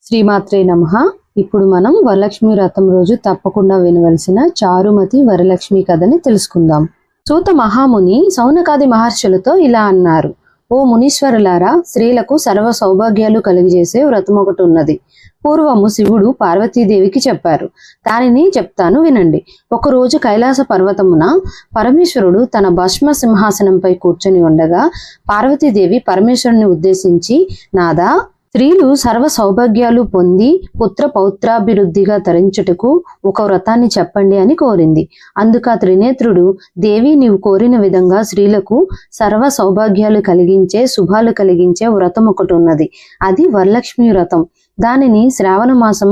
శ్రీమాత్రే నమః. ఇప్పుడు మనం వరలక్ష్మి వ్రతం రోజు తప్పకుండా వినవలసిన చారుమతి వరలక్ష్మి కథని తెలుసుకుందాం. సూత మహాముని సౌనకాది మహర్షులతో ఇలా అన్నారు. ఓ మునీశ్వరులారా, స్త్రీలకు సర్వ సౌభాగ్యాలు కలిగజేసే వ్రతం ఒకటి ఉన్నది. పూర్వము శివుడు పార్వతీదేవికి చెప్పారు. దానిని చెప్తాను వినండి. ఒకరోజు కైలాస పర్వతమున పరమేశ్వరుడు తన భస్మ సింహాసనంపై కూర్చొని ఉండగా పార్వతీదేవి పరమేశ్వరుని ఉద్దేశించి, నాదా, స్త్రీలు సర్వ సౌభాగ్యాలు పొంది పుత్ర పౌత్రాభివృద్ధిగా తరించుటకు ఒక వ్రతాన్ని చెప్పండి అని కోరింది. అందుకు ఆ త్రినేత్రుడు, దేవి, నీవు కోరిన విధంగా స్త్రీలకు సర్వ సౌభాగ్యాలు కలిగించే, శుభాలు కలిగించే వ్రతం ఒకటి ఉన్నది. అది వరలక్ష్మి వ్రతం. దానిని శ్రావణ మాసం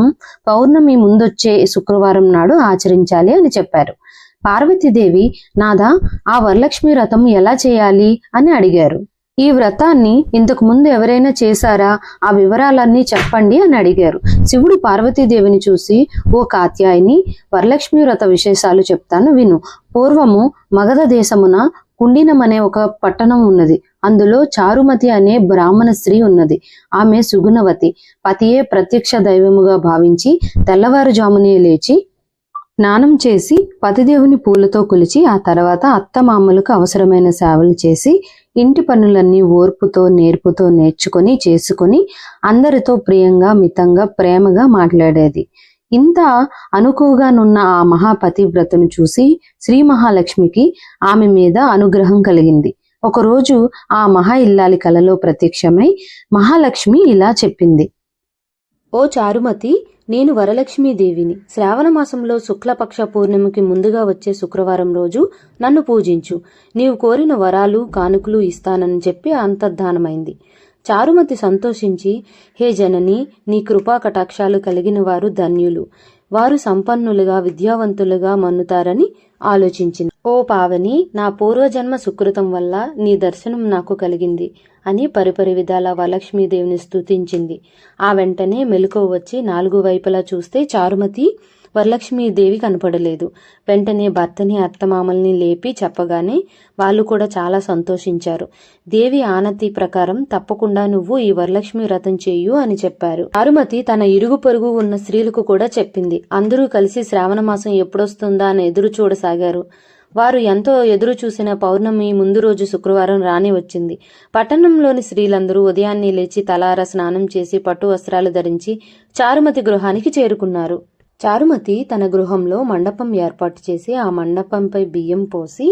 పౌర్ణమి ముందొచ్చే శుక్రవారం నాడు ఆచరించాలి అని చెప్పారు. పార్వతీదేవి, నాదా, ఆ వరలక్ష్మి వ్రతం ఎలా చేయాలి అని అడిగారు. ఈ వ్రతాన్ని ఇంతకు ముందు ఎవరైనా చేశారా? ఆ వివరాలన్నీ చెప్పండి అని అడిగారు. శివుడు పార్వతీదేవిని చూసి, ఓ కాత్యాయని, వరలక్ష్మి వ్రత విశేషాలు చెప్తాను విను. పూర్వము మగధ దేశమున కుండినం అనే ఒక పట్టణం ఉన్నది. అందులో చారుమతి అనే బ్రాహ్మణ స్త్రీ ఉన్నది. ఆమె సుగుణవతి. పతియే ప్రత్యక్ష దైవముగా భావించి తెల్లవారుజామునే లేచి స్నానం చేసి పతిదేవుని పూలతో కొలిచి ఆ తర్వాత అత్తమామలకు అవసరమైన సేవలు చేసి ఇంటి పనులన్నీ ఓర్పుతో నేర్పుతో నేర్చుకొని చేసుకొని అందరితో ప్రియంగా మితంగా ప్రేమగా మాట్లాడేది. ఇంత అనుకువగానున్న ఆ మహాపతివ్రతను చూసి శ్రీ మహాలక్ష్మికి ఆమె మీద అనుగ్రహం కలిగింది. ఒకరోజు ఆ మహా ఇల్లాలి కలలో ప్రత్యక్షమై మహాలక్ష్మి ఇలా చెప్పింది. ఓ చారుమతి, నేను వరలక్ష్మీదేవిని. శ్రావణ మాసంలో శుక్లపక్ష పూర్ణిమకి ముందుగా వచ్చే శుక్రవారం రోజు నన్ను పూజించు. నీవు కోరిన వరాలు కానుకలు ఇస్తానని చెప్పి అంతర్ధానమైంది. చారుమతి సంతోషించి, హే జనని, నీ కృపా కటాక్షాలు కలిగిన వారు ధన్యులు. వారు సంపన్నులుగా విద్యావంతులుగా మన్నుతారని ఆలోచించింది. ఓ పావని, నా పూర్వజన్మ సుకృతం వల్ల నీ దర్శనం నాకు కలిగింది అని పరిపరి విధాల వరలక్ష్మీదేవిని స్తుతించింది. ఆ వెంటనే మెలకువ వచ్చి 4 వైపులా చూస్తే చారుమతి వరలక్ష్మీదేవి కనపడలేదు. వెంటనే భర్తని అత్తమామల్ని లేపి చెప్పగానే వాళ్ళు కూడా చాలా సంతోషించారు. దేవి ఆనతి ప్రకారం తప్పకుండా నువ్వు ఈ వరలక్ష్మి వ్రతం చేయు అని చెప్పారు. చారుమతి తన ఇరుగు పొరుగు ఉన్న స్త్రీలకు కూడా చెప్పింది. అందరూ కలిసి శ్రావణ మాసం ఎప్పుడొస్తుందా అని ఎదురు చూడసాగారు. వారు ఎంతో ఎదురు చూసిన పౌర్ణమి ముందు రోజు శుక్రవారం రాని వచ్చింది. పట్టణంలోని స్త్రీలందరూ ఉదయాన్నే లేచి తలార స్నానం చేసి పట్టు వస్త్రాలు ధరించి చారుమతి గృహానికి చేరుకున్నారు. చారుమతి తన గృహంలో మండపం ఏర్పాటు చేసి ఆ మండపంపై బియ్యం పోసి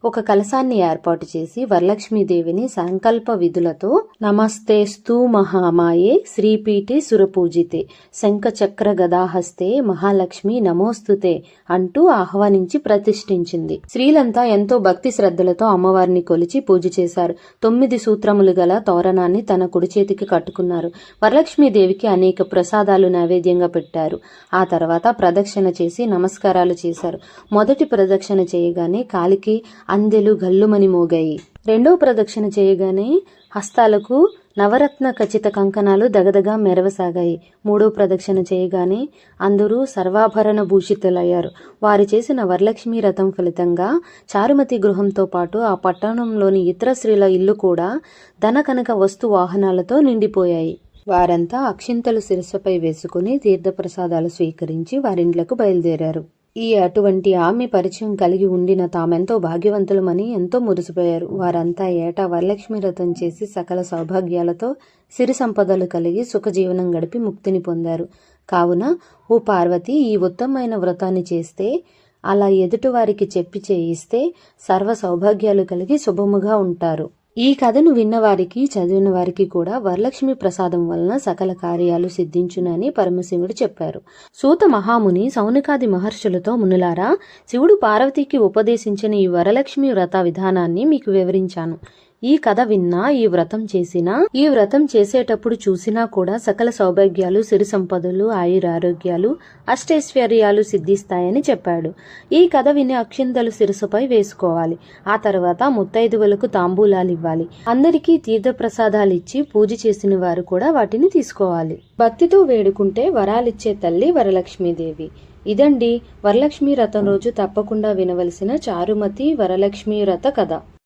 ఒక కలశాన్ని ఏర్పాటు చేసి వరలక్ష్మీదేవిని సంకల్ప విధులతో నమస్తేస్తు మహామాయే శ్రీపీఠే సురపూజితే శంఖచక్ర గదాహస్తే మహాలక్ష్మి నమోస్తుతే అంటూ ఆహ్వానించి ప్రతిష్ఠించింది. స్త్రీలంతా ఎంతో భక్తి శ్రద్ధలతో అమ్మవారిని కొలిచి పూజ చేశారు. 9 సూత్రములు గల తోరణాన్ని తన కుడి చేతికి కట్టుకున్నారు. వరలక్ష్మీదేవికి అనేక ప్రసాదాలు నైవేద్యంగా పెట్టారు. ఆ తర్వాత ప్రదక్షిణ చేసి నమస్కారాలు చేశారు. మొదటి ప్రదక్షిణ చేయగానే కాలికి అందెలు గల్లుమని మోగాయి. రెండో ప్రదక్షిణ చేయగానే హస్తాలకు నవరత్న ఖచ్చిత కంకణాలు దగదగా మెరవసాగాయి. మూడో ప్రదక్షిణ చేయగానే అందరూ సర్వాభరణ భూషితులయ్యారు. వారు చేసిన వరలక్ష్మి వ్రతం ఫలితంగా చారుమతి గృహంతో పాటు ఆ పట్టణంలోని ఇతర స్త్రీల ఇల్లు కూడా ధన కనక వస్తు వాహనాలతో నిండిపోయాయి. వారంతా అక్షింతలు శిరస్సుపై వేసుకుని తీర్థప్రసాదాలు స్వీకరించి వారిండ్లకు బయలుదేరారు. అటువంటి ఆమె పరిచయం కలిగి ఉండిన తామెంతో భాగ్యవంతులమని ఎంతో మురిసిపోయారు. వారంతా ఏటా వరలక్ష్మి వ్రతం చేసి సకల సౌభాగ్యాలతో సిరి సంపదలు కలిగి సుఖజీవనం గడిపి ముక్తిని పొందారు. కావున ఓ పార్వతి, ఈ ఉత్తమమైన వ్రతాన్ని చేస్తే, అలా ఎదుటివారికి చెప్పి చేయిస్తే సర్వ సౌభాగ్యాలు కలిగి శుభముగా ఉంటారు. ఈ కథను విన్నవారికి చదివిన వారికి కూడా వరలక్ష్మి ప్రసాదం వలన సకల కార్యాలు సిద్ధించునని పరమశివుడు చెప్పారు. సూత మహాముని సౌనకాది మహర్షులతో, మునులారా, శివుడు పార్వతికి ఉపదేశించిన ఈ వరలక్ష్మి వ్రత విధానాన్ని మీకు వివరించాను. ఈ కథ విన్నా, ఈ వ్రతం చేసేటప్పుడు చూసినా కూడా సకల సౌభాగ్యాలు, సిరి సంపదలు, ఆయురారోగ్యాలు, అష్టైశ్వర్యాలు సిద్ధిస్తాయని చెప్పాడు. ఈ కథ విని అక్షింతలు శిరస్సుపై వేసుకోవాలి. ఆ తర్వాత ముత్తైదువులకు తాంబూలాలు ఇవ్వాలి. అందరికీ తీర్థప్రసాదాలు ఇచ్చి పూజ చేసిన వారు కూడా వాటిని తీసుకోవాలి. భక్తితో వేడుకుంటే వరాలిచ్చే తల్లి వరలక్ష్మీదేవి. ఇదండి వరలక్ష్మి వ్రతం రోజు తప్పకుండా వినవలసిన చారుమతి వరలక్ష్మి వ్రత కథ.